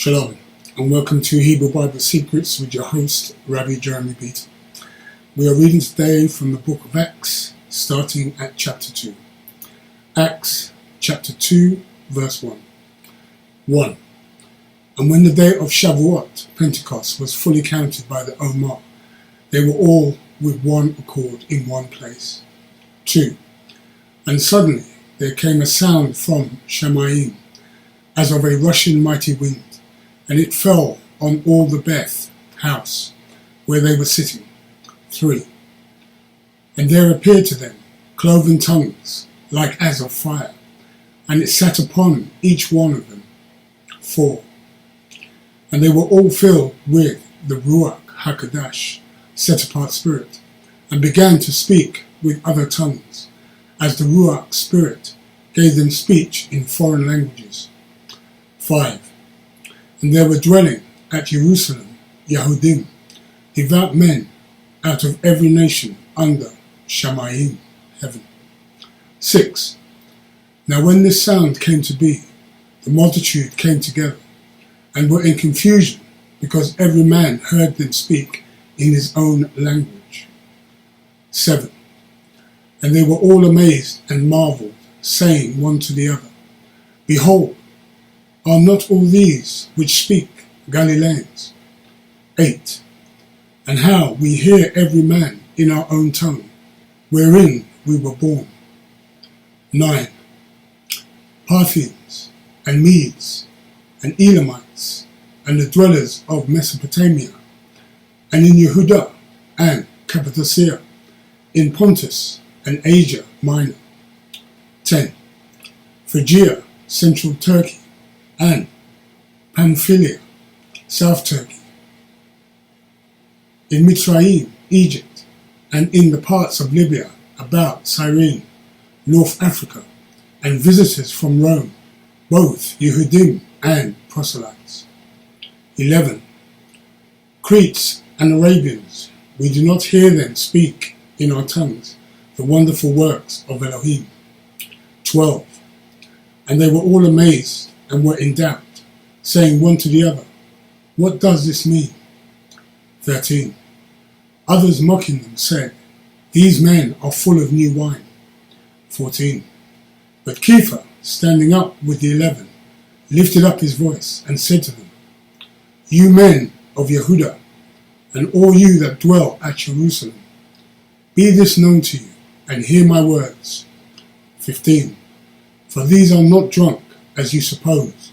Shalom, and welcome to Hebrew Bible Secrets with your host, Rabbi Beaton. We are reading today from the book of Acts, starting at chapter 2. Acts, chapter 2, verse 1. 1. And when the day of Shavuot, Pentecost, was fully counted by the Omer, they were all with one accord in one place. 2. And suddenly there came a sound from Shamayim, as of a rushing mighty wind, and it fell on all the Beth house, where they were sitting. 3. And there appeared to them cloven tongues, like as of fire, and it sat upon each one of them. 4. And they were all filled with the Ruach HaKodesh, set-apart spirit, and began to speak with other tongues, as the Ruach spirit gave them speech in foreign languages. 5. And there were dwelling at Jerusalem Yahudim, devout men out of every nation under Shamayim, heaven. 6. Now when this sound came to be, the multitude came together, and were in confusion, because every man heard them speak in his own language. 7. And they were all amazed and marveled, saying one to the other, Behold, are not all these which speak Galileans? 8. And how we hear every man in our own tongue, wherein we were born. 9. Parthians, and Medes, and Elamites, and the dwellers of Mesopotamia, and in Yehuda, and Cappadocia, in Pontus, and Asia Minor. 10. Phrygia, central Turkey, and Pamphylia, South Turkey, in Mitzrayim, Egypt, and in the parts of Libya about Cyrene, North Africa, and visitors from Rome, both Yehudim and proselytes. 11. Cretes and Arabians, we do not hear them speak in our tongues the wonderful works of Elohim. 12. And they were all amazed and were in doubt, saying one to the other, What does this mean? 13. Others mocking them said, These men are full of new wine. 14. But Kepha, standing up with the 11, lifted up his voice and said to them, You men of Yehuda, and all you that dwell at Jerusalem, be this known to you, and hear my words. 15. For these are not drunk, as you suppose,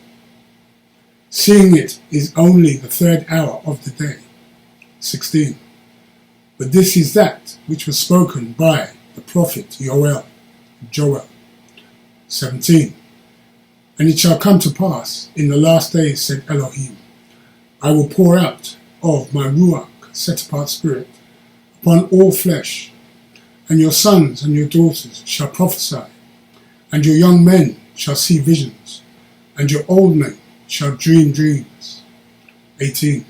seeing it is only the 3rd hour of the day. 16. But this is that which was spoken by the prophet Joel. 17. And it shall come to pass in the last days, said Elohim, I will pour out of my Ruach, set-apart spirit, upon all flesh, and your sons and your daughters shall prophesy, and your young men shall see visions, and your old men shall dream dreams. 18.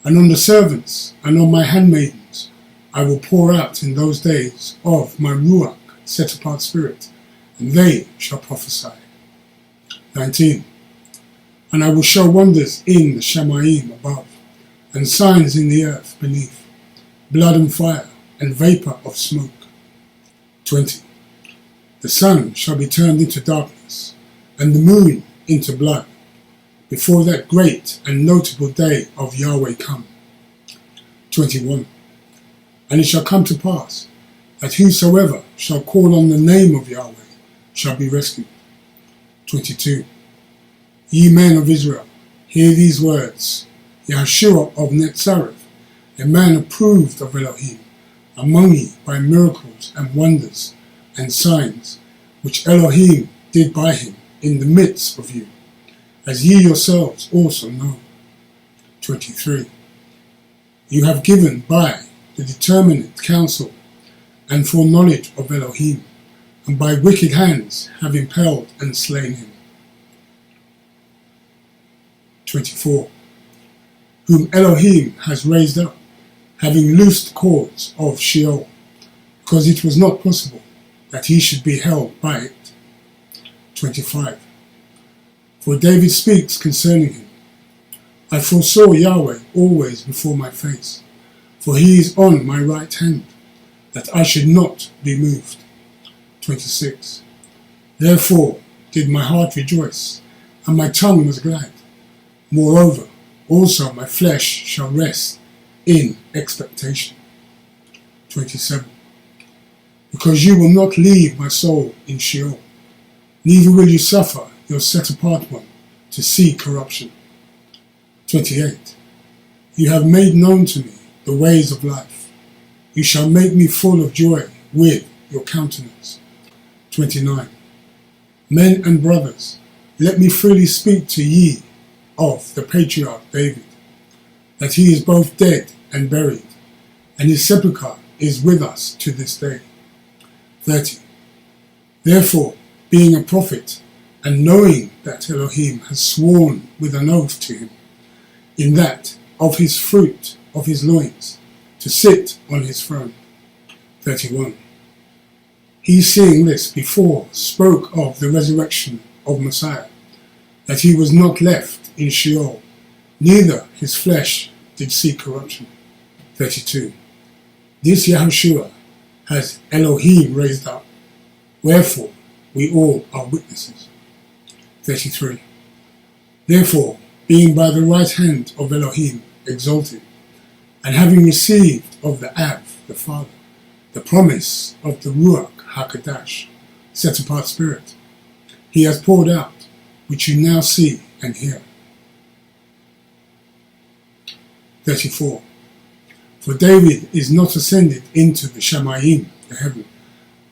And on the servants and on my handmaidens I will pour out in those days of my Ruach, set-apart spirit, and they shall prophesy. 19. And I will show wonders in the Shamayim above, and signs in the earth beneath, blood and fire, and vapour of smoke. 20. The sun shall be turned into darkness, and the moon into blood, before that great and notable day of Yahweh come. 21. And it shall come to pass, that whosoever shall call on the name of Yahweh shall be rescued. 22. Ye men of Israel, hear these words. Yahshua of Netzareth, a man approved of Elohim, among ye by miracles and wonders and signs, which Elohim did by him in the midst of you, as ye yourselves also know. 23. You have given by the determinate counsel and foreknowledge of Elohim, and by wicked hands have impelled and slain him. 24. Whom Elohim has raised up, having loosed the cords of Sheol, because it was not possible that he should be held by it. 25. For David speaks concerning him, I foresaw Yahweh always before my face, for he is on my right hand, that I should not be moved. 26. Therefore did my heart rejoice, and my tongue was glad. Moreover, also my flesh shall rest in expectation. 27. Because you will not leave my soul in Sheol, neither will you suffer your set-apart one to see corruption. 28. You have made known to me the ways of life. You shall make me full of joy with your countenance. 29. Men and brothers, let me freely speak to ye of the patriarch David, that he is both dead and buried, and his sepulchre is with us to this day. 30. Therefore, being a prophet, and knowing that Elohim has sworn with an oath to him, in that of his fruit of his loins, to sit on his throne. 31. He, seeing this before, spoke of the resurrection of Messiah, that he was not left in Sheol, neither his flesh did see corruption. 32. This Yahushua has Elohim raised up, wherefore we all are witnesses. 33. Therefore, being by the right hand of Elohim exalted, and having received of the Ab, the Father, the promise of the Ruach HaKadosh, set apart Spirit, he has poured out, which you now see and hear. 34. For David is not ascended into the Shamayim, the heaven,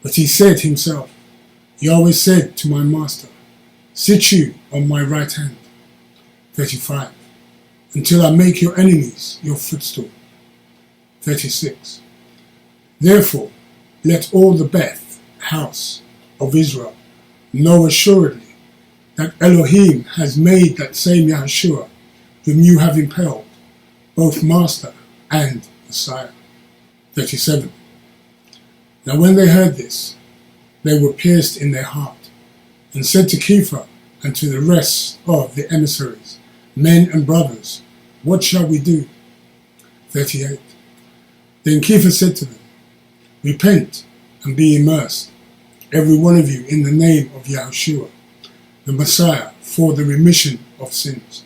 but he said himself, Yahweh said to my master, sit you on my right hand. 35. Until I make your enemies your footstool. 36. Therefore, let all the Beth, house of Israel, know assuredly that Elohim has made that same Yahushua, whom you have impelled, both Master and Messiah. 37. Now when they heard this, they were pierced in their heart, and said to Kepha and to the rest of the emissaries, men and brothers, what shall we do? 38. Then Kepha said to them, repent and be immersed, every one of you in the name of Yahushua, the Messiah, for the remission of sins,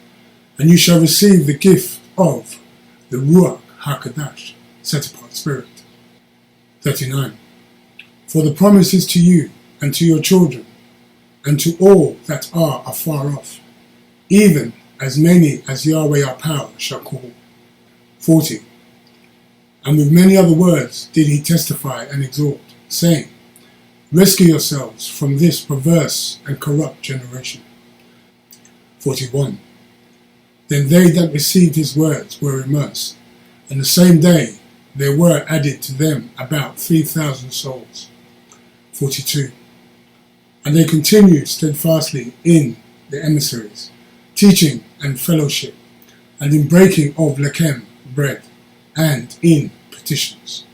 and you shall receive the gift of the Ruach HaKadosh, set apart Spirit. 39. For the promise is to you and to your children, and to all that are afar off, even as many as Yahweh our power shall call. 40. And with many other words did he testify and exhort, saying, rescue yourselves from this perverse and corrupt generation. 41. Then they that received his words were immersed, and the same day there were added to them about 3,000 souls. 42. And they continued steadfastly in the emissaries, teaching and fellowship, and in breaking of lechem, bread, and in petitions.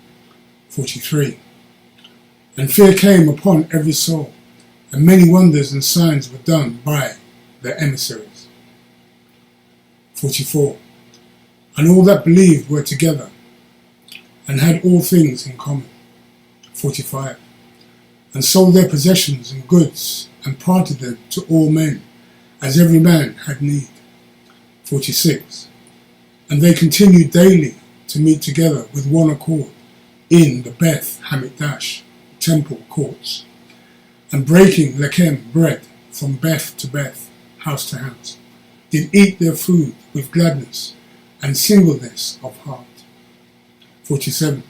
43. And fear came upon every soul, and many wonders and signs were done by the emissaries. 44. And all that believed were together, and had all things in common. 45. And sold their possessions and goods, and parted them to all men, as every man had need. 46. And they continued daily to meet together with one accord in the Beth Hamikdash temple courts, and breaking lechem, bread, from Beth to Beth, house to house, did eat their food with gladness and singleness of heart. 47.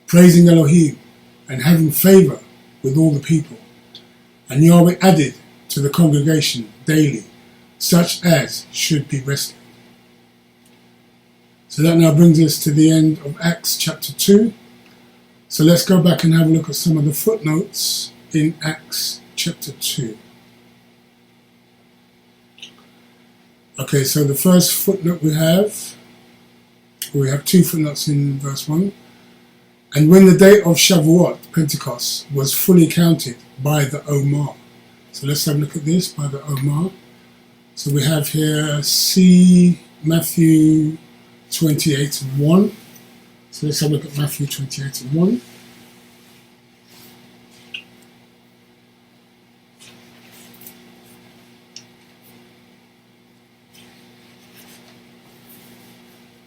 Praising Elohim and having favour with all the people, and Yahweh added to the congregation daily such as should be rescued. So that now brings us to the end of Acts chapter 2. So let's go back and have a look at some of the footnotes in Acts chapter 2. Okay, so the first footnote we have two footnotes in verse 1. And when the day of Shavuot, Pentecost, was fully counted by the Omar. So let's have a look at this, by the Omar. So we have here C Matthew 28 and 1. So let's have a look at Matthew 28 and 1.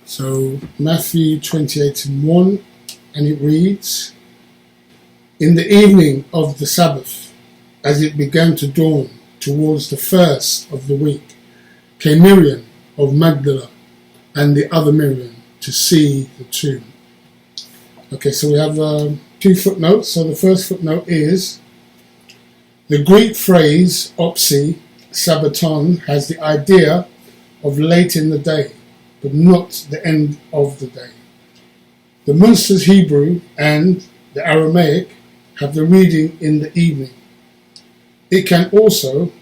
So Matthew 28 and 1, and it reads, "In the evening of the Sabbath, as it began to dawn towards the first of the week, came Miriam of Magdala and the other Miriam to see the tomb." Okay, so we have 2 footnotes. So the first footnote is, the Greek phrase opsi sabbaton has the idea of late in the day, but not the end of the day. The Munster's Hebrew and the Aramaic have the reading in the evening. It can also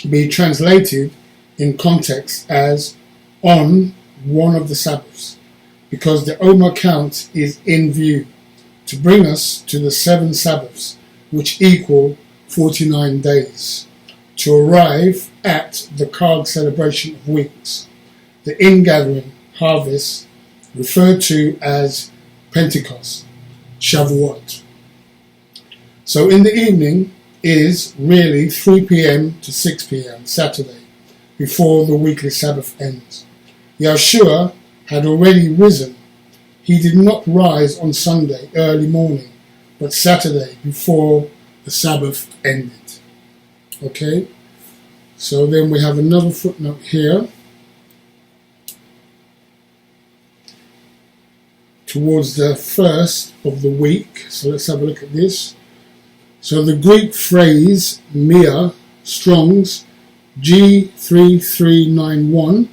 be translated in context as on one of the Sabbaths, because the Omer count is in view to bring us to the 7 Sabbaths, which equal 49 days, to arrive at the Chag celebration of weeks, the ingathering harvest referred to as Pentecost, Shavuot. So in the evening is really 3 p.m. to 6 p.m. Saturday, before the weekly Sabbath ends. Yahshua had already risen. He did not rise on Sunday early morning, but Saturday before the Sabbath ended. Okay, so then we have another footnote here. Towards the first of the week. So let's have a look at this. So the Greek phrase Mia, Strong's G3391,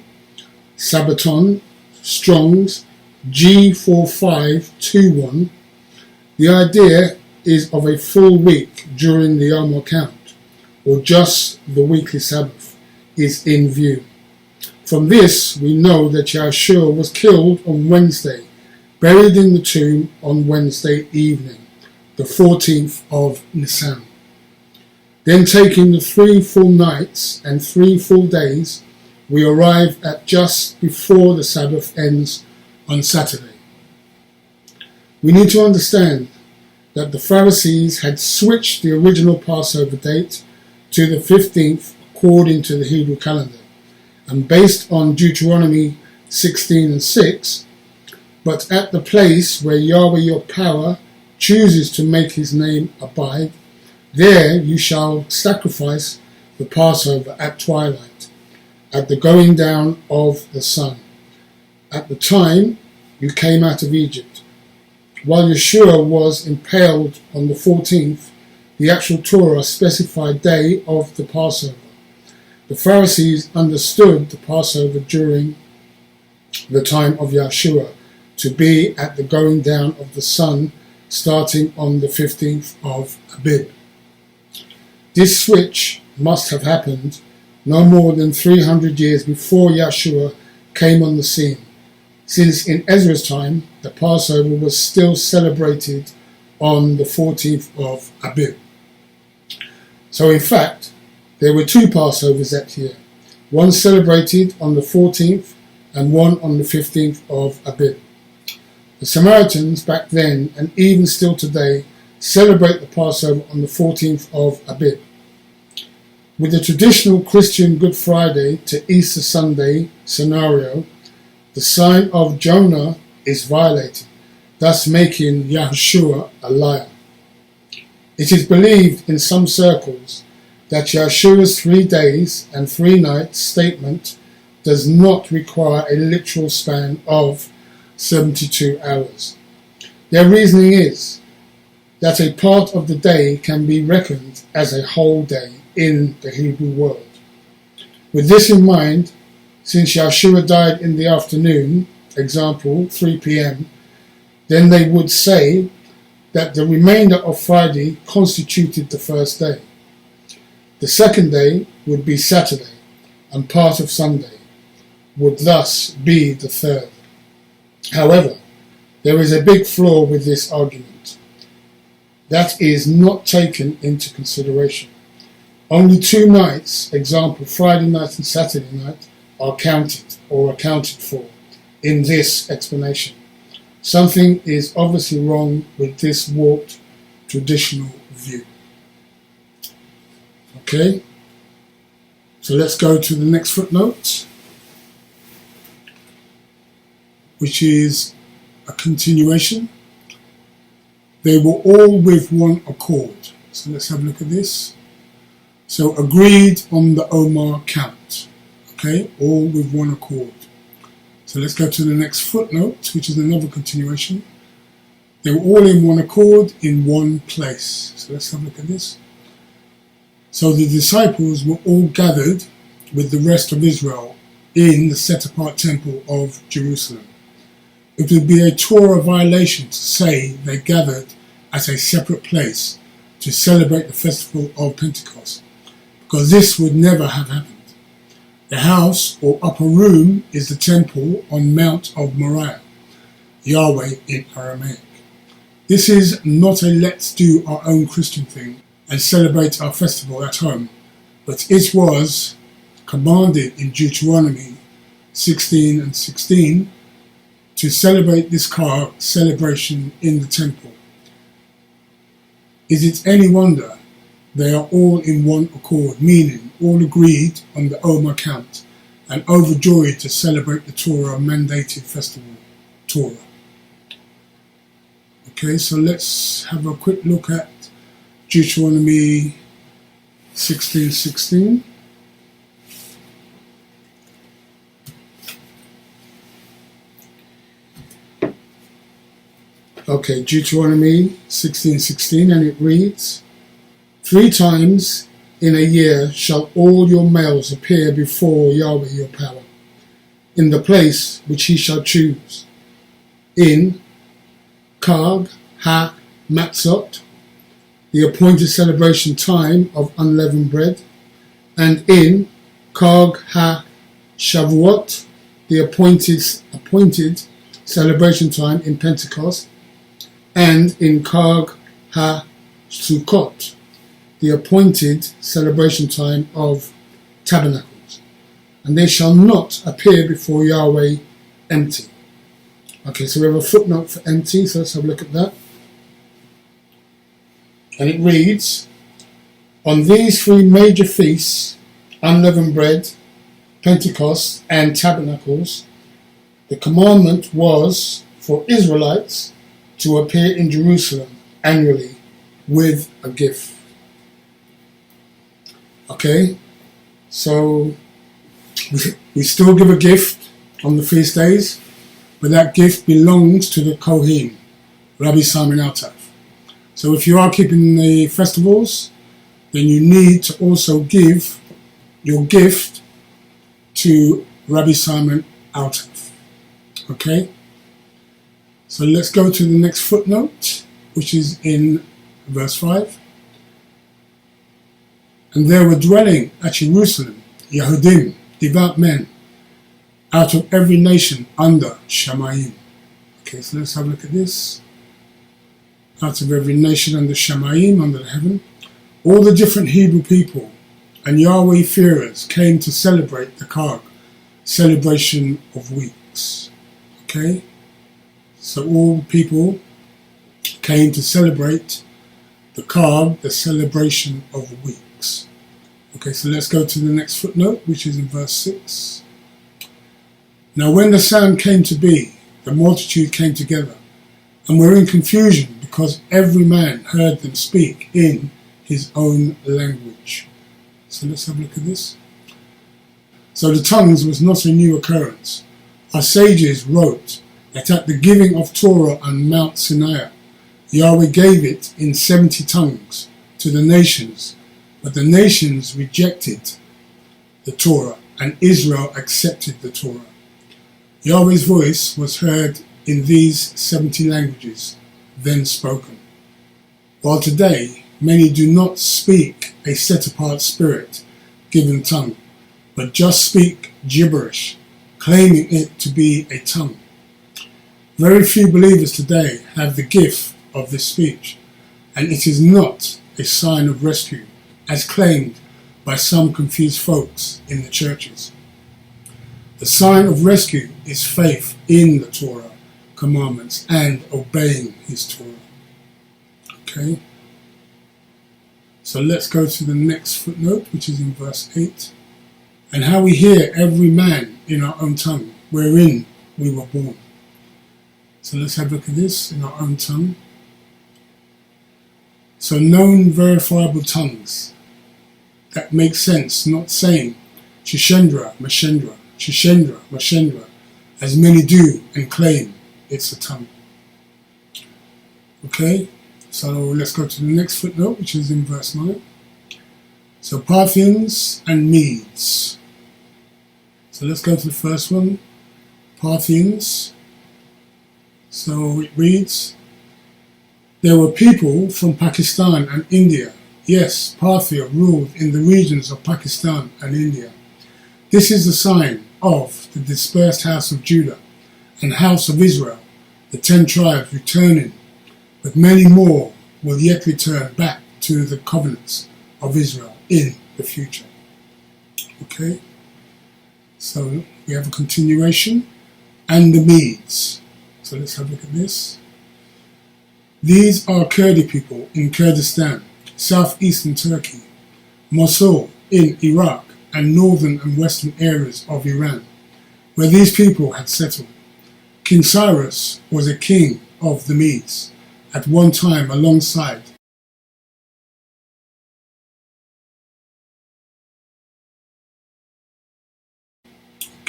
Sabbaton, Strong's G4521. The idea is of a full week during the Yom count, or just the weekly Sabbath, is in view. From this, we know that Yahshua was killed on Wednesday, buried in the tomb on Wednesday evening, the 14th of Nisan. Then taking the 3 full nights and 3 full days, we arrive at just before the Sabbath ends on Saturday. We need to understand that the Pharisees had switched the original Passover date to the 15th according to the Hebrew calendar, and based on Deuteronomy 16 and 6, but at the place where Yahweh your power chooses to make his name abide, there you shall sacrifice the Passover at twilight, at the going down of the sun, at the time you came out of Egypt. While Yeshua was impaled on the 14th, the actual Torah specified day of the Passover. The Pharisees understood the Passover during the time of Yeshua to be at the going down of the sun, starting on the 15th of Abib. This switch must have happened no more than 300 years before Yeshua came on the scene, since in Ezra's time the Passover was still celebrated on the 14th of Abib. So in fact, there were 2 Passovers that year, one celebrated on the 14th and one on the 15th of Abib. The Samaritans back then, and even still today, celebrate the Passover on the 14th of Abib. With the traditional Christian Good Friday to Easter Sunday scenario, the sign of Jonah is violated, thus making Yahushua a liar. It is believed in some circles that Yahshua's 3 days and 3 nights statement does not require a literal span of 72 hours. Their reasoning is that a part of the day can be reckoned as a whole day in the Hebrew world. With this in mind, since Yahshua died in the afternoon, example 3 p.m., then they would say that the remainder of Friday constituted the first day. The second day would be Saturday, and part of Sunday would thus be the third. However, there is a big flaw with this argument. That is not taken into consideration. Only 2 nights, example Friday night and Saturday night, are counted or accounted for in this explanation. Something is obviously wrong with this warped traditional view. Okay, so let's go to the next footnote, which is a continuation. They were all with one accord. So let's have a look at this. So agreed on the Omer count. Okay, all with one accord. So let's go to the next footnote, which is another continuation. They were all in one accord in one place. So let's have a look at this. So the disciples were all gathered with the rest of Israel in the set-apart temple of Jerusalem. It would be a Torah violation to say they gathered at a separate place to celebrate the festival of Pentecost, because this would never have happened. The house or upper room is the temple on Mount of Moriah, Yahweh in Aramaic. This is not a let's do our own Christian thing and celebrate our festival at home, but it was commanded in Deuteronomy 16:16 to celebrate this celebration in the temple. Is it any wonder they are all in one accord, meaning all agreed on the Omer count and overjoyed to celebrate the Torah mandated festival, Torah. Okay, so let's have a quick look at Deuteronomy 16:16. Okay, Deuteronomy 16:16, and it reads, 3 times in a year shall all your males appear before Yahweh your power, in the place which he shall choose, in Chag ha-Matzot, the appointed celebration time of unleavened bread, and in Chag ha-Shavuot, the appointed celebration time in Pentecost, and in Chag ha-Sukkot, the appointed celebration time of tabernacles, and they shall not appear before Yahweh empty. Okay, so we have a footnote for empty, so let's have a look at that. And it reads, on these 3 major feasts, unleavened bread, Pentecost, and tabernacles, the commandment was for Israelites to appear in Jerusalem annually with a gift. Okay, so we still give a gift on the feast days, but that gift belongs to the Kohen, Rabbi Simon Altaf. So if you are keeping the festivals, then you need to also give your gift to Rabbi Simon Altaf. Okay, so let's go to the next footnote, which is in verse 5. And there were dwelling at Jerusalem Yehudim, devout men, out of every nation under Shamayim. Okay, so let's have a look at this. Out of every nation under Shamayim, under the heaven, all the different Hebrew people and Yahweh fearers came to celebrate the Chag, celebration of weeks. Okay, so all people came to celebrate the Chag, the celebration of weeks. Okay, so let's go to the next footnote, which is in verse 6. Now when the sound came to be, the multitude came together, and were in confusion, because every man heard them speak in his own language. So let's have a look at this. So the tongues was not a new occurrence. Our sages wrote that at the giving of Torah on Mount Sinai, Yahweh gave it in 70 tongues to the nations, but the nations rejected the Torah, and Israel accepted the Torah. Yahweh's voice was heard in these 70 languages, then spoken. While today, many do not speak a set-apart spirit-given tongue, but just speak gibberish, claiming it to be a tongue. Very few believers today have the gift of this speech, and it is not a sign of rescue, as claimed by some confused folks in the churches. The sign of rescue is faith in the Torah commandments and obeying his Torah. Okay? So let's go to the next footnote, which is in verse 8. And how we hear every man in our own tongue, wherein we were born. So let's have a look at this in our own tongue. So known verifiable tongues that make sense, not saying Shishendra, Mashendra, Shishendra, Mashendra, as many do and claim it's a tongue. Okay, so let's go to the next footnote, which is in verse 9. So Parthians and Medes. So let's go to the first one, Parthians. So it reads, there were people from Pakistan and India. Yes, Parthia ruled in the regions of Pakistan and India. This is the sign of the dispersed house of Judah and house of Israel, the 10 tribes returning, but many more will yet return back to the covenants of Israel in the future. Okay, so we have a continuation, and the Medes. So let's have a look at this. These are Kurdi people in Kurdistan, southeastern Turkey, Mosul in Iraq, and northern and western areas of Iran, where these people had settled. King Cyrus was a king of the Medes, at one time alongside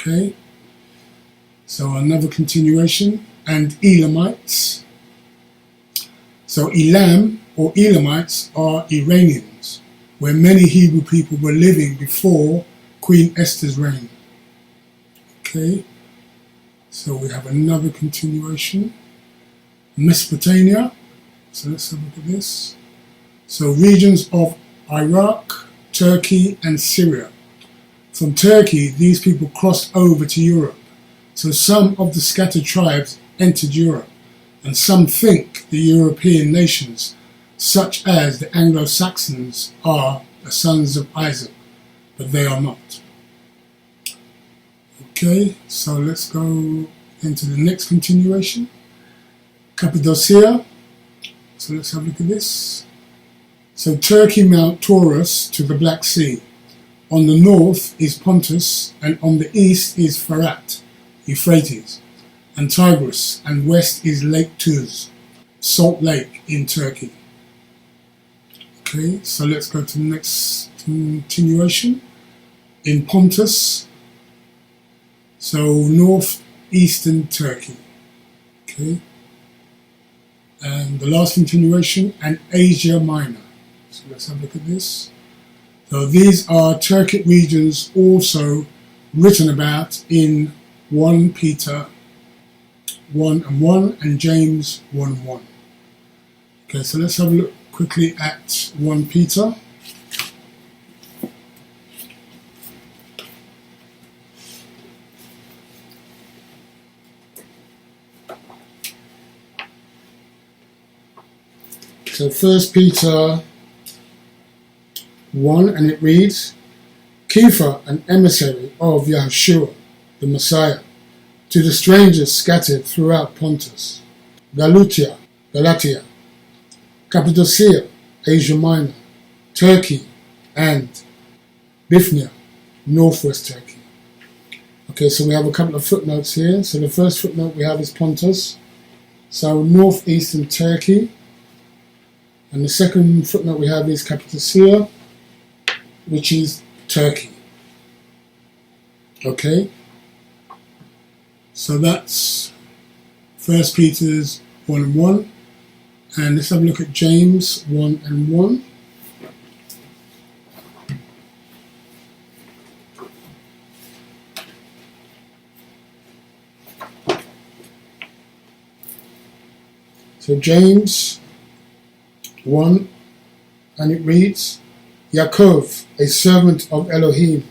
Okay, so another continuation, and Elamites. So Elam or Elamites are Iranians, where many Hebrew people were living before Queen Esther's reign. Okay, so we have another continuation. Mesopotamia, so let's have a look at this. So regions of Iraq, Turkey and Syria. From Turkey, these people crossed over to Europe. So some of the scattered tribes entered Europe, and some think the European nations, such as the Anglo-Saxons, are the sons of Isaac, but they are not. Okay, so let's go into the next continuation. Cappadocia, so let's have a look at this. So Turkey mount Taurus to the Black Sea. On the north is Pontus, and on the east is Farat, Euphrates, and Tigris, and west is Lake Tuz, Salt Lake in Turkey. Okay, so let's go to the next continuation. In Pontus, so northeastern Turkey. Okay, and the last continuation, and Asia Minor. So let's have a look at this. So these are Turkic regions also written about in 1 Peter 1:1 and James 1:1. Okay, so let's have a look quickly at 1 Peter. So 1 Peter 1, and it reads, Kepha, an emissary of Yahushua, the Messiah, to the strangers scattered throughout Pontus, Galatia, Cappadocia, Asia Minor, Turkey, and Bithynia, northwest Turkey. Okay, so we have a couple of footnotes here. So the first footnote we have is Pontus, so northeastern Turkey. And the second footnote we have is Cappadocia, which is Turkey. Okay, so that's 1 Peter's 1:1, and let's have a look at James 1:1. So James 1, and it reads, Yaakov, a servant of Elohim,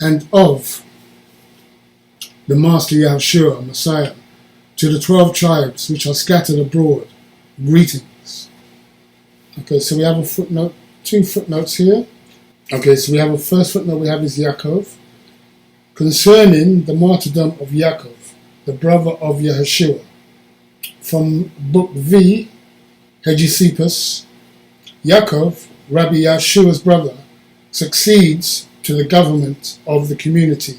and of the Master Yahushua, Messiah, to the 12 tribes which are scattered abroad, greetings. Okay, so we have a footnote, 2 footnotes here. Okay, so we have a first footnote we have is Yaakov, concerning the martyrdom of Yaakov, the brother of Yeshua. From Book V, Hegesippus, Yaakov, Rabbi Yeshua's brother, succeeds to the government of the community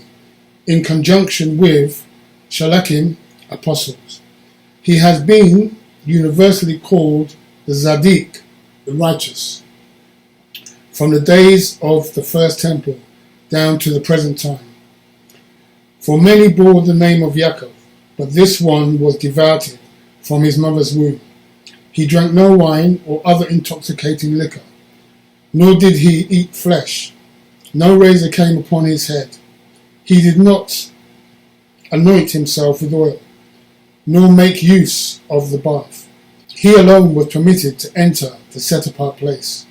in conjunction with Shalakim, apostles. He has been universally called the Zadik, the righteous, from the days of the first temple down to the present time. For many bore the name of Yaakov, but this one was devoted from his mother's womb. He drank no wine or other intoxicating liquor, nor did he eat flesh. No razor came upon his head. He did not anoint himself with oil, nor make use of the bath. He alone was permitted to enter the set-apart place,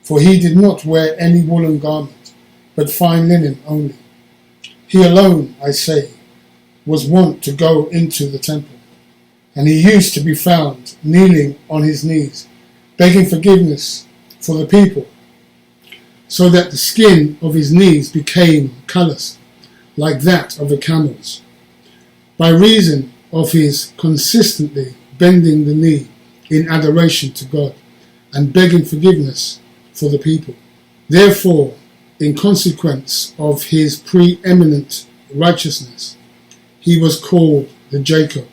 for he did not wear any woolen garment, but fine linen only. He alone, I say, was wont to go into the temple, and he used to be found kneeling on his knees, begging forgiveness for the people, so that the skin of his knees became callous, like that of a camel's, by reason of his consistently bending the knee in adoration to God and begging forgiveness for the people. Therefore, in consequence of his preeminent righteousness, he was called the Jacob,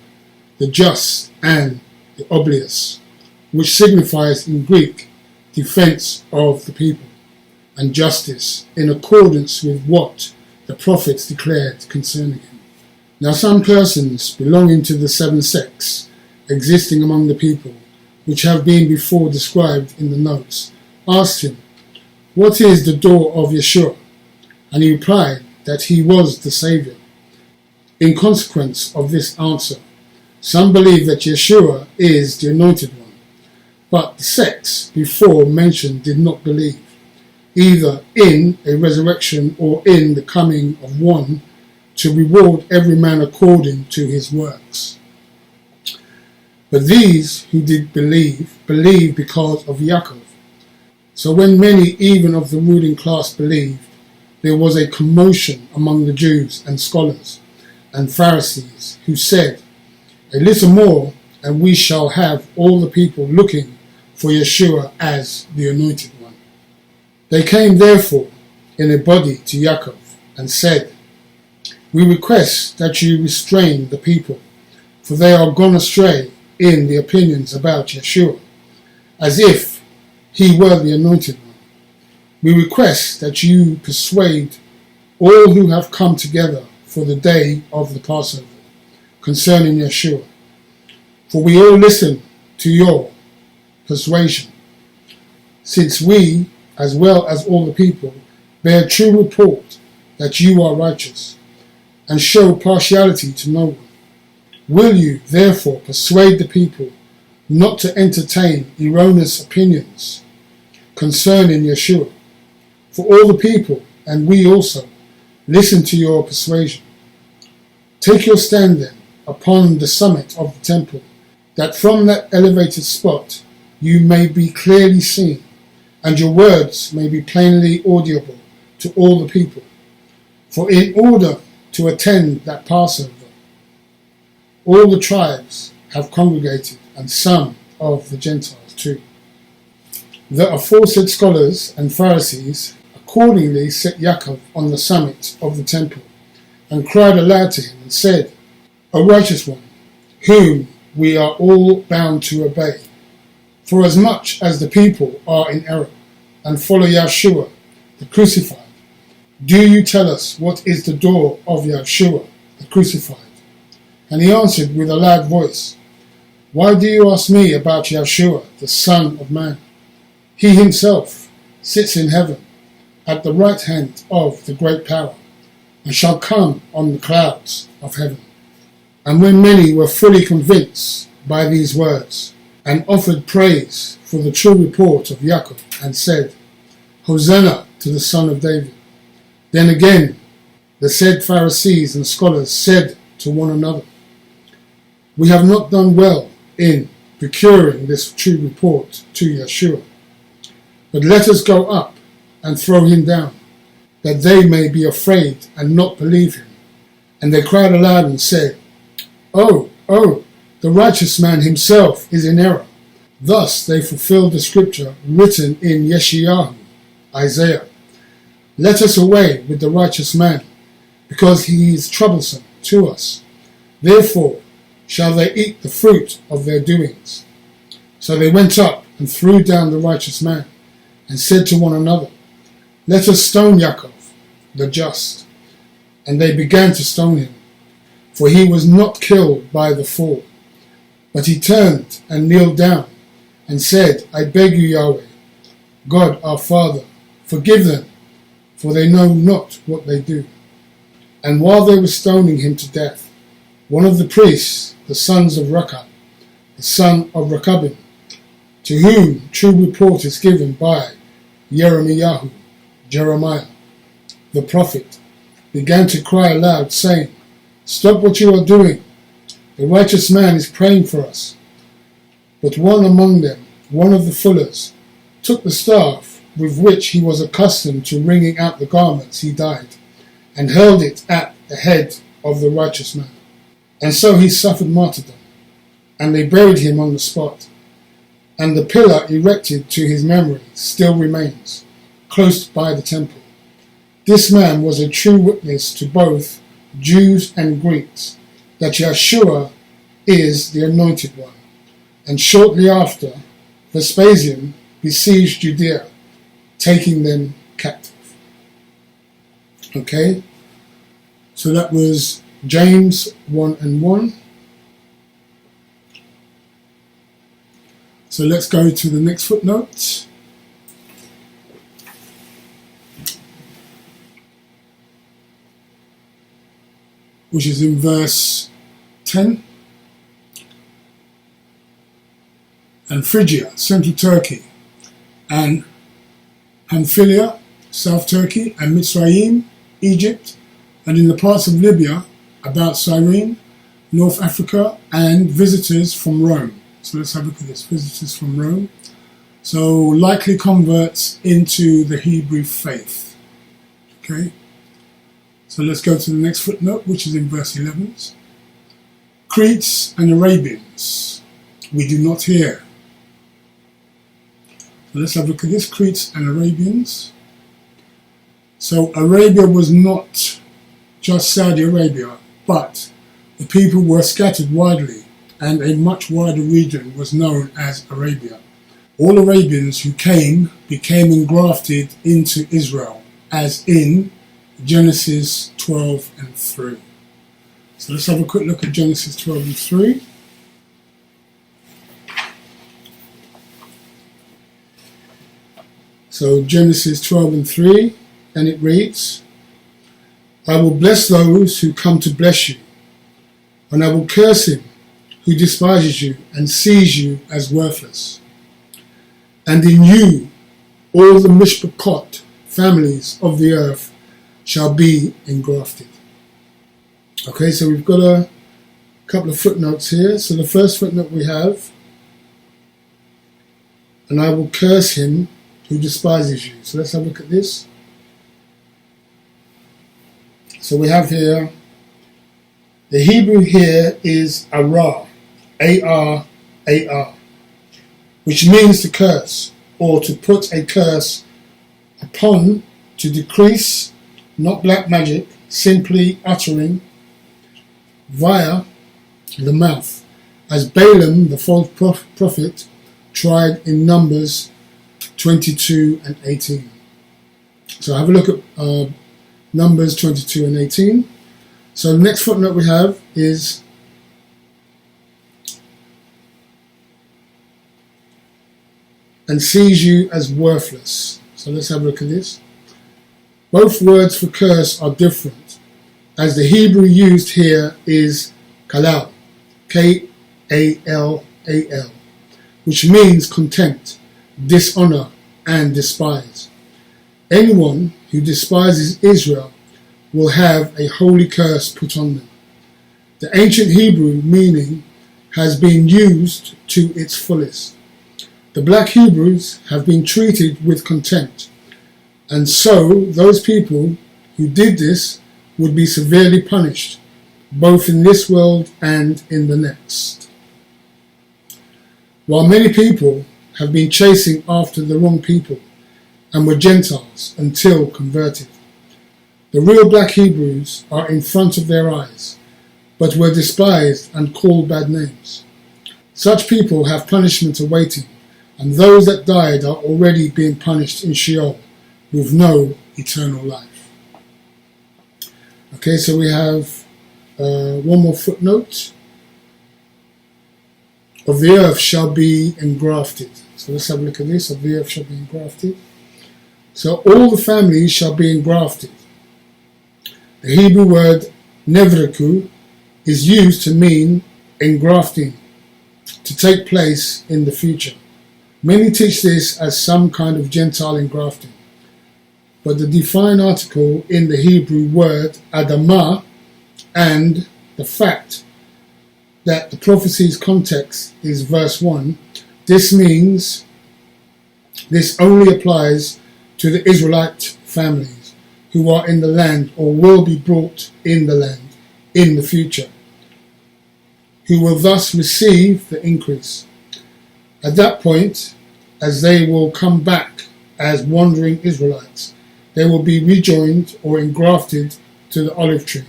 the just, and the oblivious, which signifies in Greek defense of the people and justice, in accordance with what the prophets declared concerning him. Now some persons belonging to the 7 sects existing among the people, which have been before described in the notes, asked him, "What is the door of Yeshua?" And he replied that he was the Saviour. In consequence of this answer, some believe that Yeshua is the Anointed One, but the sects before mentioned did not believe, either in a resurrection or in the coming of one to reward every man according to his works. But these who did believe because of Yaakov. So when many even of the ruling class believed, there was a commotion among the Jews and scholars and Pharisees, who said, "A little more, and we shall have all the people looking for Yeshua as the Anointed One." They came therefore in a body to Yaakov and said, "We request that you restrain the people, for they are gone astray in the opinions about Yeshua, as if he were the Anointed One. We request that you persuade all who have come together for the day of the Passover concerning Yeshua, for we all listen to your persuasion, since we, as well as all the people, bear true report that you are righteous, and show partiality to no one. Will you therefore persuade the people not to entertain erroneous opinions concerning Yeshua? For all the people, and we also, listen to your persuasion. Take your stand then upon the summit of the temple, that from that elevated spot you may be clearly seen, and your words may be plainly audible to all the people. For in order to attend that Passover, all the tribes have congregated, and some of the Gentiles too. The aforesaid scholars and Pharisees accordingly set Yaakov on the summit of the temple, and cried aloud to him, and said, "O righteous one, whom we are all bound to obey, for as much as the people are in error, and follow Yeshua, the crucified, do you tell us what is the door of Yeshua, the crucified?" And he answered with a loud voice, "Why do you ask me about Yeshua, the Son of Man? He himself sits in heaven, at the right hand of the great power, and shall come on the clouds of heaven." And when many were fully convinced by these words, and offered praise for the true report of Yaakov, and said, "Hosanna to the Son of David," then again the said Pharisees and scholars said to one another, "We have not done well in procuring this true report to Yeshua, but let us go up and throw him down, that they may be afraid and not believe him. And they cried aloud and said, Oh, the righteous man himself is in error. Thus they fulfilled the scripture written in Yeshayahu, Isaiah. Let us away with the righteous man, because he is troublesome to us. Therefore shall they eat the fruit of their doings. So they went up and threw down the righteous man, and said to one another, Let us stone Yaakov, the just. And they began to stone him, for he was not killed by the fall. But he turned and kneeled down, and said, I beg you, Yahweh, God our Father, forgive them, for they know not what they do. And while they were stoning him to death, one of the priests, the sons of Rechab, the son of Rechabim, to whom true report is given by Jeremiah, the prophet, began to cry aloud, saying, Stop what you are doing. The righteous man is praying for us. But one among them, one of the fullers, took the staff with which he was accustomed to wringing out the garments he dyed, and hurled it at the head of the righteous man. And so he suffered martyrdom, and they buried him on the spot. And the pillar erected to his memory still remains, close by the temple. This man was a true witness to both Jews and Greeks that Yeshua is the Anointed One. And shortly after, Vespasian besieged Judea, taking them captive. Okay, so that was James 1:1. So let's go to the next footnote. Which is in verse 10. And Phrygia, central Turkey, and Pamphylia, South Turkey, and Mitzrayim, Egypt, and in the parts of Libya, about Cyrene, North Africa, and visitors from Rome. So let's have a look at this, visitors from Rome. So likely converts into the Hebrew faith. Okay, so let's go to the next footnote, which is in verse 11. Cretes and Arabians, we do not hear. So let's have a look at this, Cretes and Arabians. So Arabia was not just Saudi Arabia, but the people were scattered widely, and a much wider region was known as Arabia. All Arabians who came became engrafted into Israel, as in Genesis 12:3. So let's have a quick look at Genesis 12:3. So Genesis 12:3, and it reads, I will bless those who come to bless you, and I will curse him who despises you and sees you as worthless. And in you all the Mishpachot families of the earth shall be engrafted. Okay, so we've got a couple of footnotes here. So the first footnote we have, and I will curse him who despises you. So let's have a look at this. So we have here, the Hebrew here is Arah, A-R-A-R, which means to curse, or to put a curse upon, to decrease, not black magic, simply uttering via the mouth, as Balaam, the false prophet, tried in Numbers 22 and 18. So have a look at Numbers 22 and 18. So the next footnote we have is and sees you as worthless. So let's have a look at this. Both words for curse are different, as the Hebrew used here is kalal, K-A-L-A-L, which means contempt, dishonor, and despise. Anyone who despises Israel will have a holy curse put on them. The ancient Hebrew meaning has been used to its fullest. The black Hebrews have been treated with contempt, And so those people who did this would be severely punished, both in this world and in the next. While many people have been chasing after the wrong people and were Gentiles until converted, the real black Hebrews are in front of their eyes, but were despised and called bad names. Such people have punishment awaiting, and those that died are already being punished in Sheol with no eternal life. Okay, so we have one more footnote. Of the earth shall be engrafted. So let's have a look at this. Of the earth shall be engrafted. So all the families shall be engrafted. The Hebrew word nevreku is used to mean engrafting, to take place in the future. Many teach this as some kind of Gentile engrafting, but the defined article in the Hebrew word adamah and the fact that the prophecy's context is verse 1, this means this only applies to the Israelite families who are in the land or will be brought in the land in the future, who will thus receive the increase. At that point, as they will come back as wandering Israelites, they will be rejoined or engrafted to the olive tree.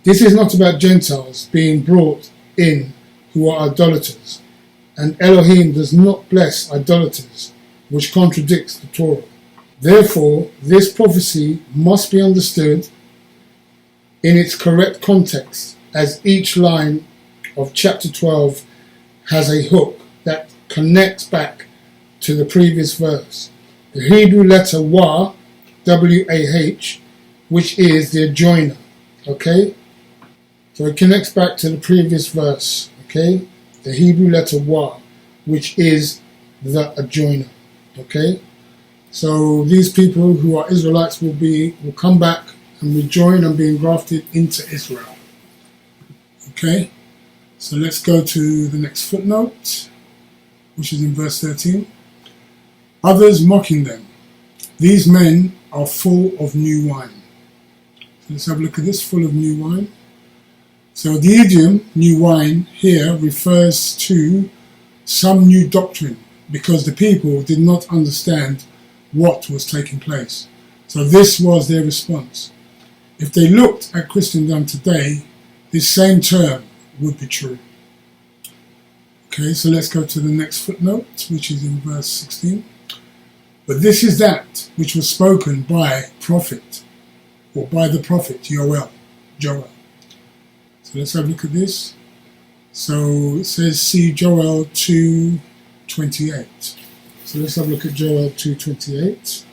This is not about Gentiles being brought in who are idolaters, and Elohim does not bless idolaters, which contradicts the Torah. Therefore, this prophecy must be understood in its correct context, as each line of chapter 12 has a hook that connects back to the previous verse. The Hebrew letter Wah, W-A-H, which is the adjoiner, okay? So it connects back to the previous verse, okay? The Hebrew letter Wah, which is the adjoiner, okay? So these people who are Israelites will come back and rejoin and be engrafted into Israel, okay? So let's go to the next footnote, which is in verse 13. Others mocking them. These men are full of new wine. So let's have a look at this, full of new wine. So the idiom new wine here refers to some new doctrine, because the people did not understand what was taking place. So this was their response. If they looked at Christendom today, this same term would be true. Okay, so let's go to the next footnote, which is in verse 16. But this is that which was spoken by prophet, or by the prophet Joel. So let's have a look at this. So it says, see Joel 2:28. So let's have a look at Joel 2:28.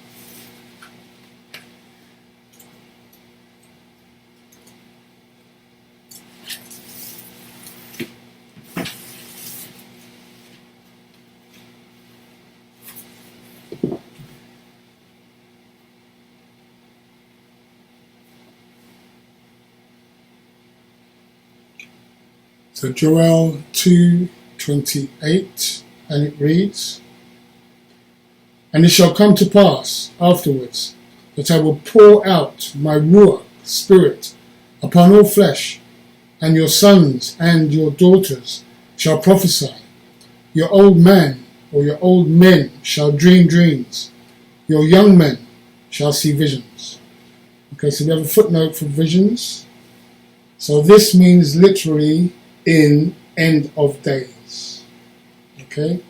So Joel 2:28, and it reads, and it shall come to pass afterwards that I will pour out my Ruach spirit upon all flesh, and your sons and your daughters shall prophesy. Your old man or your old men shall dream dreams. Your young men shall see visions. Okay, so we have a footnote for visions. So this means literally in end of days. Okay,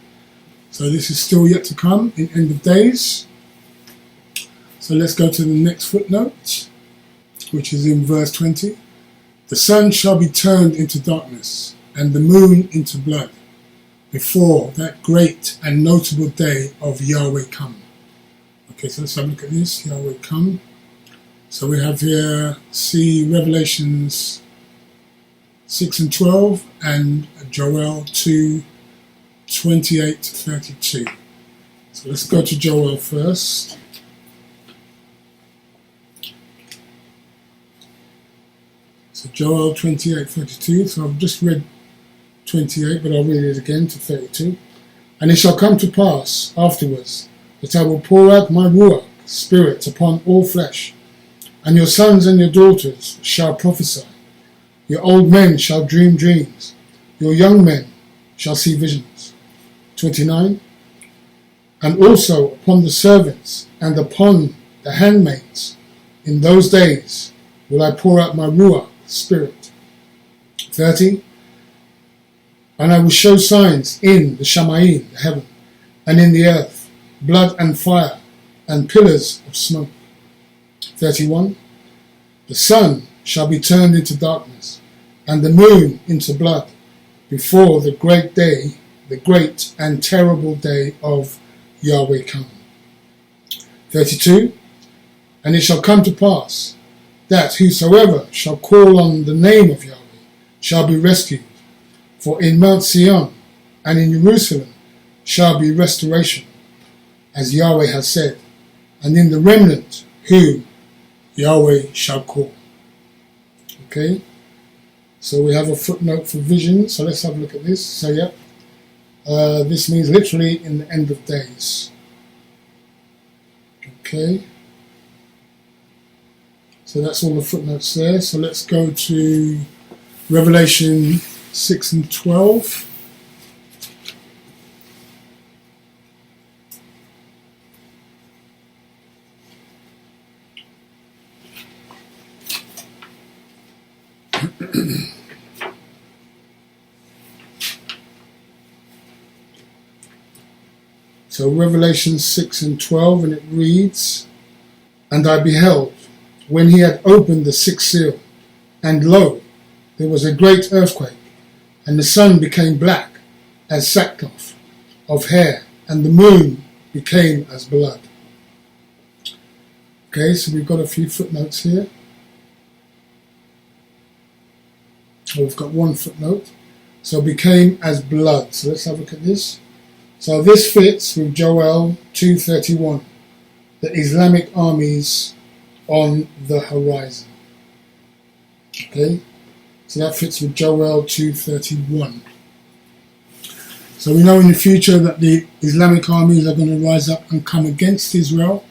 so this is still yet to come in end of days. So let's go to the next footnote, which is in verse 20. The sun shall be turned into darkness and the moon into blood before that great and notable day of Yahweh come. Okay, so let's have a look at this. Yahweh come. So we have here, see Revelations 6 and 12 and Joel 2:28-32. So let's go to Joel first. So Joel 28:32. So I've just read 28, but I'll read it again to 32. And it shall come to pass afterwards that I will pour out my Ruach spirit upon all flesh, and your sons and your daughters shall prophesy. Your old men shall dream dreams, your young men shall see visions. 29. And also upon the servants and upon the handmaids in those days will I pour out my Ruach spirit. 30. And I will show signs in the Shamayim, the heaven, and in the earth, blood and fire, and pillars of smoke. 31. The sun shall be turned into darkness, and the moon into blood, before the great day, the great and terrible day of Yahweh come. 32. And it shall come to pass that whosoever shall call on the name of Yahweh shall be rescued. For in Mount Sion and in Jerusalem shall be restoration, as Yahweh has said, and in the remnant whom Yahweh shall call. Okay, so we have a footnote for vision, so let's have a look at this. So yeah, this means literally in the end of days. Okay, so that's all the footnotes there. So let's go to Revelation 6 and 12. So Revelation 6 and 12, and it reads, And I beheld, when he had opened the sixth seal, and lo, there was a great earthquake, and the sun became black as sackcloth of hair, and the moon became as blood. Okay, so we've got a few footnotes here. Oh, we've got one footnote. So became as blood. So let's have a look at this. So this fits with Joel 2:31, the Islamic armies on the horizon. Okay, so that fits with Joel 2:31. So we know in the future that the Islamic armies are going to rise up and come against Israel.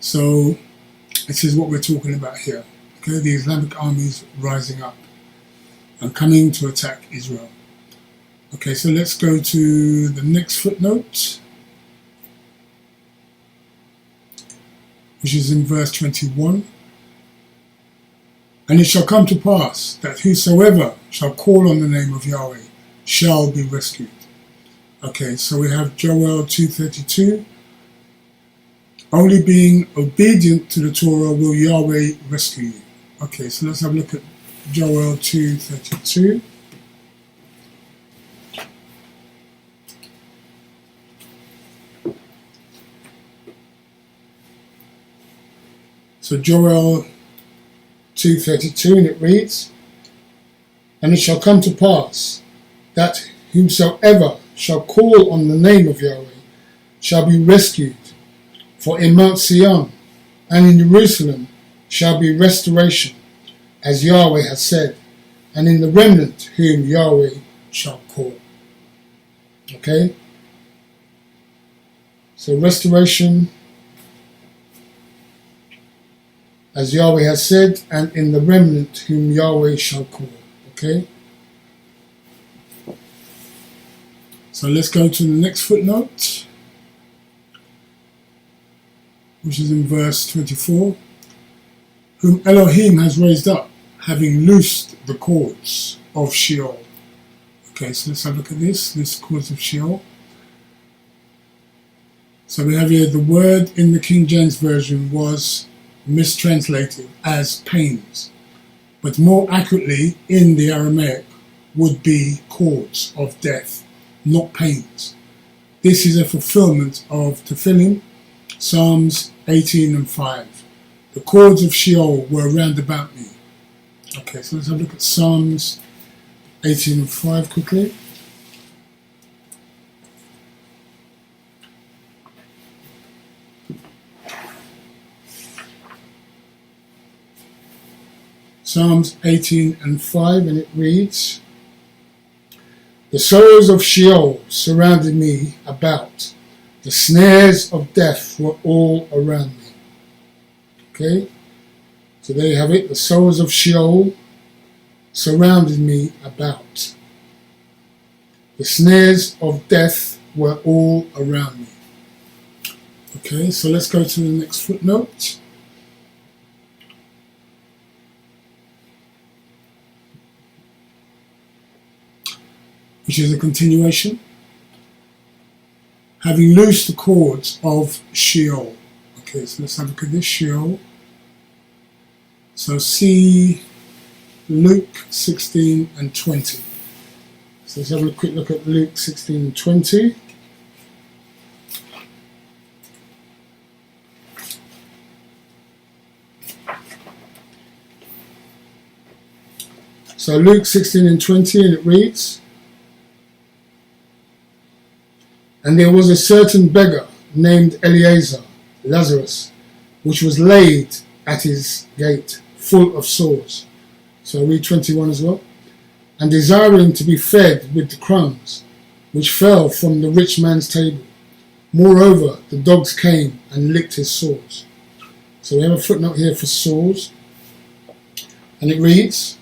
So this is what we're talking about here. Okay, the Islamic armies rising up and coming to attack Israel. Okay, so let's go to the next footnote, which is in verse 21. And it shall come to pass that whosoever shall call on the name of Yahweh shall be rescued. Okay, so we have Joel 2:32. Only being obedient to the Torah will Yahweh rescue you. Okay, so let's have a look at Joel 2:32. So Joel 2:32, and it reads, And it shall come to pass that whomsoever shall call on the name of Yahweh shall be rescued. For in Mount Sion and in Jerusalem shall be restoration, as Yahweh has said, and in the remnant whom Yahweh shall call. Okay? So restoration, as Yahweh has said, and in the remnant whom Yahweh shall call. Okay? So let's go to the next footnote, which is in verse 24. Whom Elohim has raised up, having loosed the cords of Sheol. Okay, so let's have a look at this cords of Sheol. So we have here the word in the King James Version was mistranslated as pains, but more accurately in the Aramaic would be cords of death, not pains. This is a fulfillment of Tefillim, Psalms 18 and 5. The cords of Sheol were round about me. Okay, so let's have a look at Psalms 18 and 5 quickly. Psalms 18 and 5, and it reads, The sorrows of Sheol surrounded me about, The snares of death were all around me. Okay, so there you have it. The sorrows of Sheol surrounded me about. The snares of death were all around me. Okay, so let's go to the next footnote. Which is a continuation. Having loosed the cords of Sheol. Okay, so let's have a look at this, Sheol. So see Luke 16 and 20. So let's have a quick look at Luke 16 and 20. So Luke 16 and 20, and it reads, "And there was a certain beggar named Eliezer, Lazarus, which was laid at his gate, full of sores." So I read 21 as well. "And desiring to be fed with the crumbs which fell from the rich man's table. Moreover, the dogs came and licked his sores." So we have a footnote here for sores. And it reads,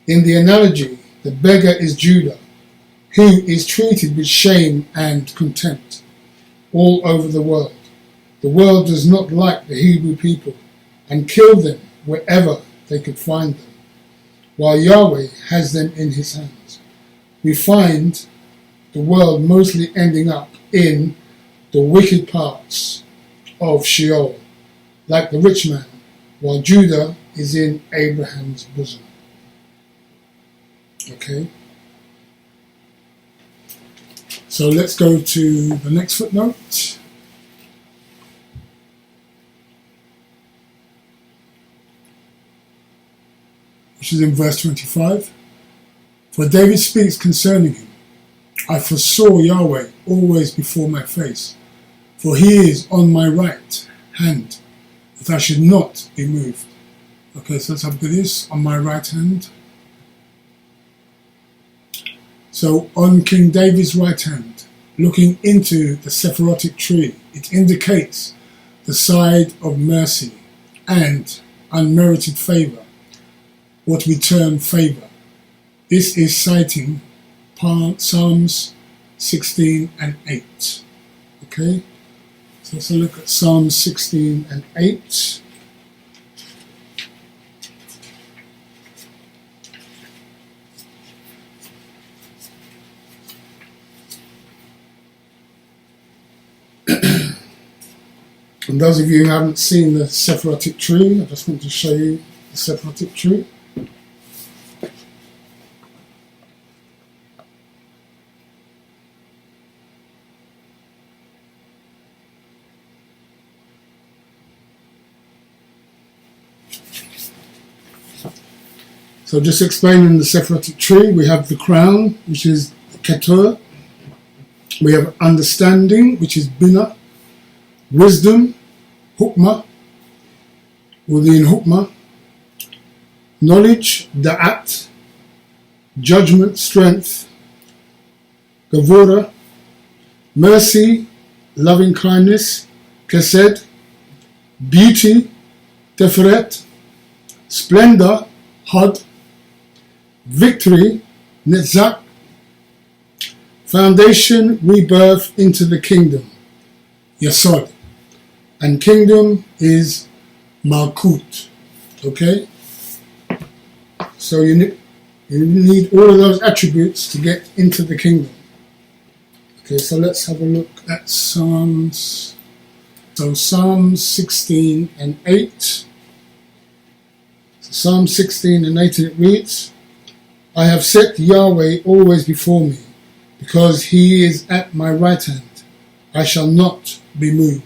"In the analogy, the beggar is Judah, who is treated with shame and contempt all over the world. The world does not like the Hebrew people and kill them wherever they could find them, while Yahweh has them in his hands. We find the world mostly ending up in the wicked parts of Sheol, like the rich man, while Judah is in Abraham's bosom." Okay. So let's go to the next footnote. Which is in verse 25. "For David speaks concerning him, I foresaw Yahweh always before my face, for he is on my right hand, that I should not be moved." Okay, so let's have a look at this. On my right hand. So on King David's right hand, looking into the Sephirotic tree, it indicates the side of mercy and unmerited favor, what we term favor. This is citing Psalms 16 and 8. Okay, so let's look at Psalms 16 and 8. And those of you who haven't seen the Sephirotic tree, I just want to show you the Sephirotic tree. So just explaining the Sephirotic tree, we have the crown, which is Ketur. We have understanding, which is Bina. Wisdom, Hukmah, within Hukmah. Knowledge, Da'at. Judgment, strength, Gavura. Mercy, loving kindness, Kesed. Beauty, Teferet. Splendor, Hod. Victory, Netzach. Foundation, rebirth into the kingdom, Yasod. And kingdom is Malkut. Okay? So you need all of those attributes to get into the kingdom. Okay, so let's have a look at Psalms. So Psalms 16 and 8. So Psalm 16 and 8, and it reads, "I have set Yahweh always before me, because he is at my right hand. I shall not be moved."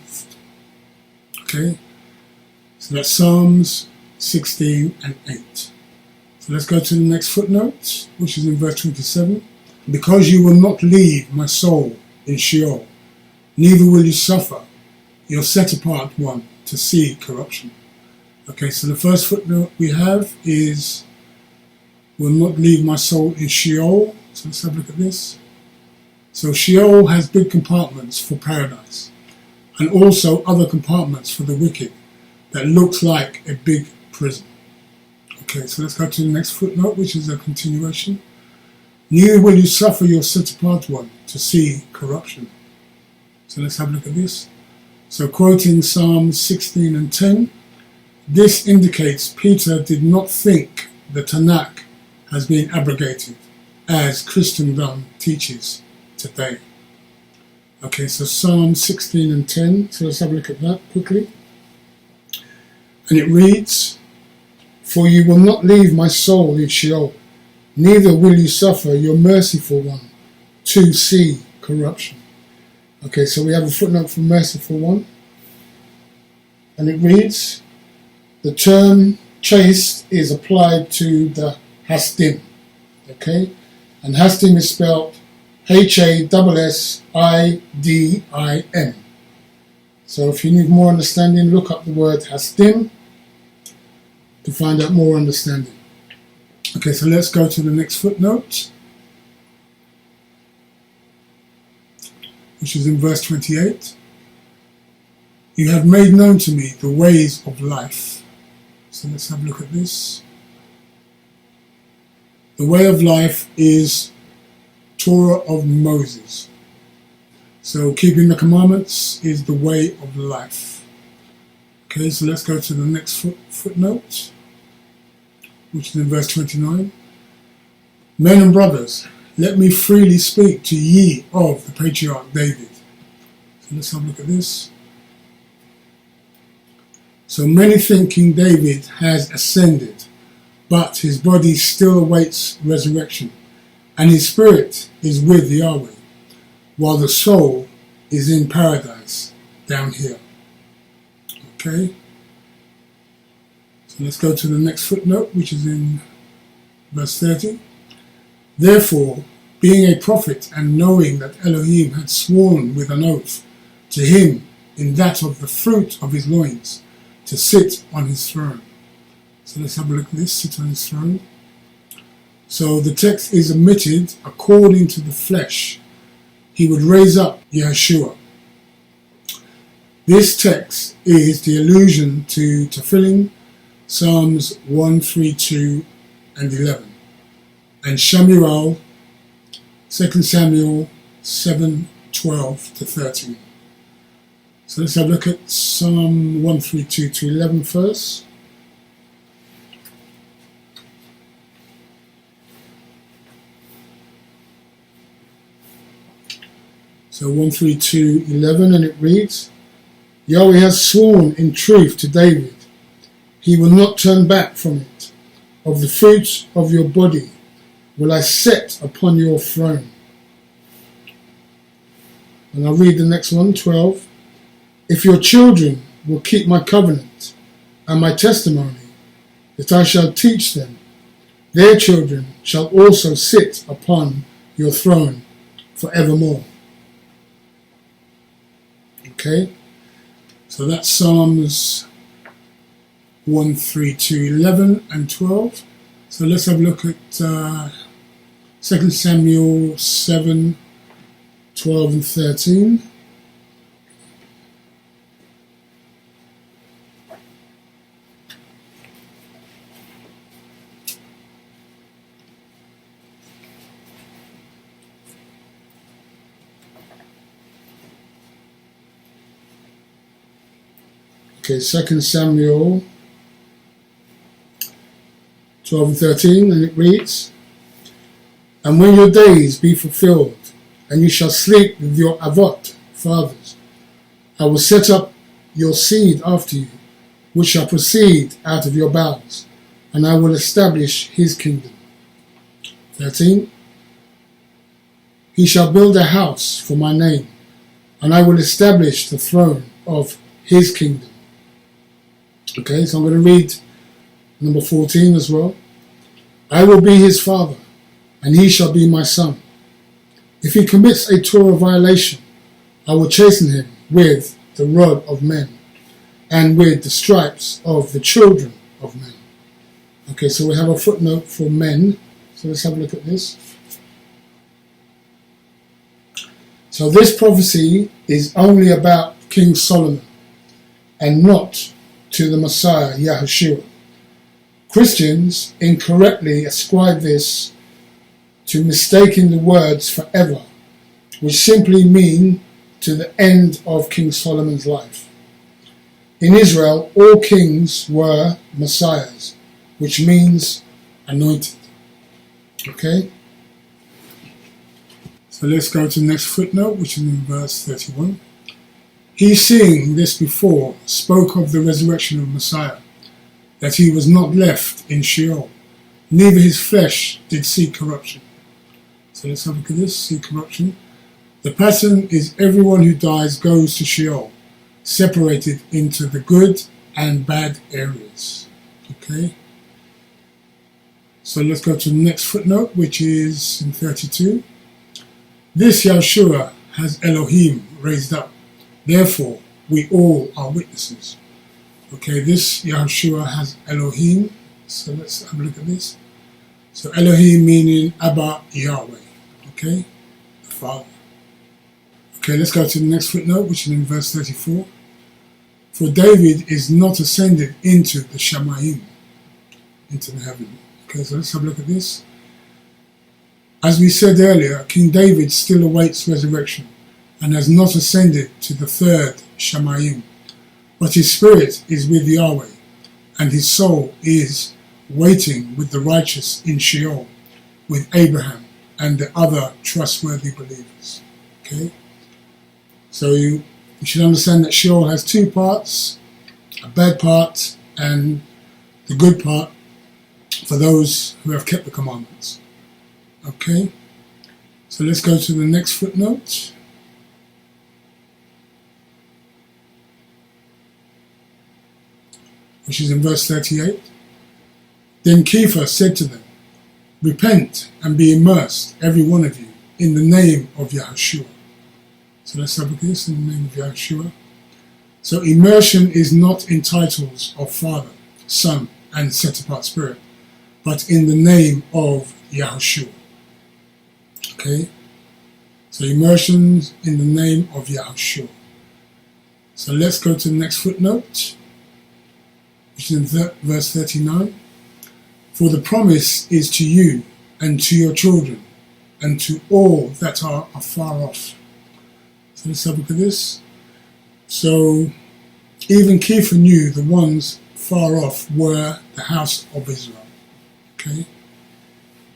Okay, so that's Psalms 16 and 8. So let's go to the next footnote, which is in verse 27. "Because you will not leave my soul in Sheol, neither will you suffer your set-apart one to see corruption." Okay, so the first footnote we have is, "will not leave my soul in Sheol." So let's have a look at this. So Sheol has big compartments for paradise, and also other compartments for the wicked that looks like a big prison. Okay, so let's go to the next footnote, which is a continuation. Neither will you suffer your set-apart one to see corruption. So let's have a look at this. So quoting Psalm 16 and 10, this indicates Peter did not think the Tanakh has been abrogated, as Christendom teaches today. Okay, so Psalm 16 and 10, so let's have a look at that quickly. And it reads, "For you will not leave my soul in Sheol, neither will you suffer your merciful one to see corruption." Okay, so we have a footnote for merciful one. And it reads, the term chaste is applied to the Hasdim. Okay, and Hasdim is spelled Hassidin. So if you need more understanding, look up the word Hasdim to find out more understanding. Okay, so let's go to the next footnote, which is in verse 28. You have made known to me the ways of life. So let's have a look at this. The way of life is Torah of Moses. So keeping the commandments is the way of life. Okay, so let's go to the next footnote, which is in verse 29. Men and brothers, let me freely speak to ye of the patriarch David. So let's have a look at this. So many think King David has ascended, but his body still awaits resurrection, and his spirit is with Yahweh, while the soul is in paradise down here. Okay, so let's go to the next footnote, which is in verse 30. Therefore, being a prophet and knowing that Elohim had sworn with an oath to him in that of the fruit of his loins to sit on his throne. So let's have a look at this, sit on his throne. So the text is omitted according to the flesh. He would raise up Yeshua. This text is the allusion to Tefillin, Psalms 132 and 11, and Shamuel, 2 Samuel 7:12 to 13. So let's have a look at Psalm 132 to 11 first. So 132:11, and it reads, Yahweh has sworn in truth to David, he will not turn back from it. Of the fruit of your body will I set upon your throne. And I'll read the next one, 12. If your children will keep my covenant and my testimony that I shall teach them, their children shall also sit upon your throne forevermore. Okay, so that's Psalms 132:11 and 12. So let's have a look at 2 Samuel 7:12 and 13. Okay, 2 Samuel 12 and 13, and it reads, And when your days be fulfilled, and you shall sleep with your avot, fathers, I will set up your seed after you, which shall proceed out of your bowels, and I will establish his kingdom. 13, He shall build a house for my name, and I will establish the throne of his kingdom. Okay, so I'm going to read number 14 as well. I will be his father, and he shall be my son. If he commits a Torah violation, I will chasten him with the rod of men, and with the stripes of the children of men. Okay, so we have a footnote for men. So let's have a look at this. So this prophecy is only about King Solomon and not to the Messiah, Yahushua. Christians incorrectly ascribe this to mistaking the words forever, which simply mean to the end of King Solomon's life. In Israel, all kings were messiahs, which means anointed. Okay? So let's go to the next footnote, which is in verse 31. He, seeing this before, spoke of the resurrection of Messiah, that he was not left in Sheol, neither his flesh did see corruption. So let's have a look at this, see corruption. The pattern is everyone who dies goes to Sheol, separated into the good and bad areas. Okay? So let's go to the next footnote, which is in 32. This Yahushua has Elohim raised up. Therefore, we all are witnesses. Okay, this Yahushua has Elohim. So let's have a look at this. So Elohim meaning Abba Yahweh. Okay, the Father. Okay, let's go to the next footnote, which is in verse 34. For David is not ascended into the Shamayim, into the heaven. Okay, so let's have a look at this. As we said earlier, King David still awaits resurrection and has not ascended to the third Shamayim, but his spirit is with Yahweh, and his soul is waiting with the righteous in Sheol, with Abraham and the other trustworthy believers. Okay, so you should understand that Sheol has two parts, a bad part and the good part for those who have kept the commandments. Okay, so let's go to the next footnote. Which is in verse 38. Then Kepha said to them, repent and be immersed, every one of you, in the name of Yahushua. So let's have a look at this, in the name of Yahushua. So immersion is not in titles of Father, Son, and set apart Spirit, but in the name of Yahushua. Okay, so immersion in the name of Yahushua. So let's go to the next footnote, which is in verse 39. For the promise is to you and to your children and to all that are afar off. So let's have a look at this. So even Kepha knew the ones far off were the house of Israel. Okay,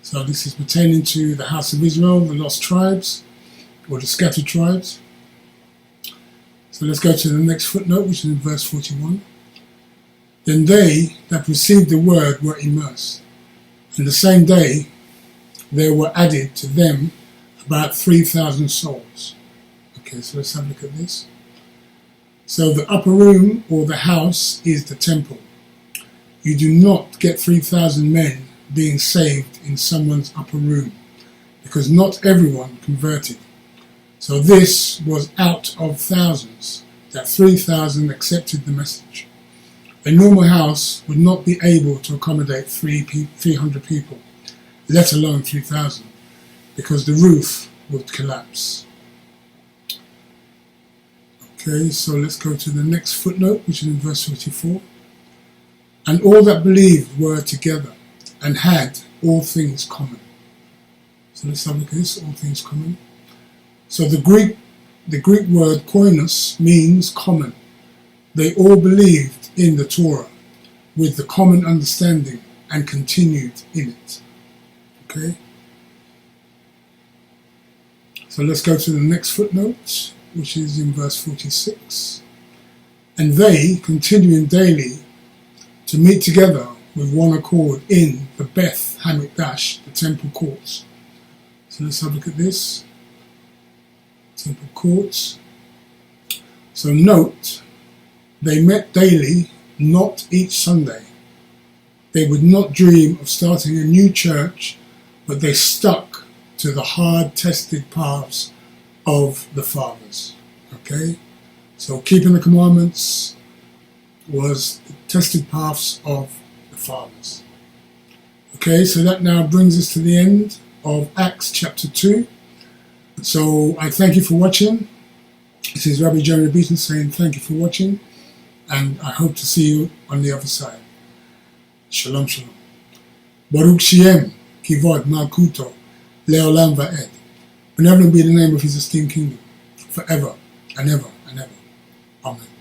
so this is pertaining to the house of Israel, the lost tribes, or the scattered tribes. So let's go to the next footnote, which is in verse 41. Then they that received the word were immersed, and the same day there were added to them about 3,000 souls. Okay, so let's have a look at this. So the upper room, or the house, is the temple. You do not get 3,000 men being saved in someone's upper room, because not everyone converted. So this was out of thousands, that 3,000 accepted the message. A normal house would not be able to accommodate 300 people, let alone 3,000, because the roof would collapse. Okay, so let's go to the next footnote, which is in verse 44. And all that believed were together and had all things common. So let's have a look at this, all things common. So the Greek word koinos means common. They all believed in the Torah with the common understanding and continued in it. Okay? So let's go to the next footnote, which is in verse 46. And they, continuing daily to meet together with one accord in the Beth Hamikdash, the temple courts. So let's have a look at this. Temple courts. So note, they met daily, not each Sunday. They would not dream of starting a new church, but they stuck to the hard-tested paths of the fathers. Okay? So keeping the commandments was the tested paths of the fathers. Okay, so that now brings us to the end of Acts chapter 2. So I thank you for watching. This is Rabbi Beaton saying thank you for watching, and I hope to see you on the other side. Shalom, shalom. Baruch Shem, Kivod, Malkuto, Leolam Va'ed. Benevolent be the name of his esteemed kingdom, forever and ever and ever. Amen.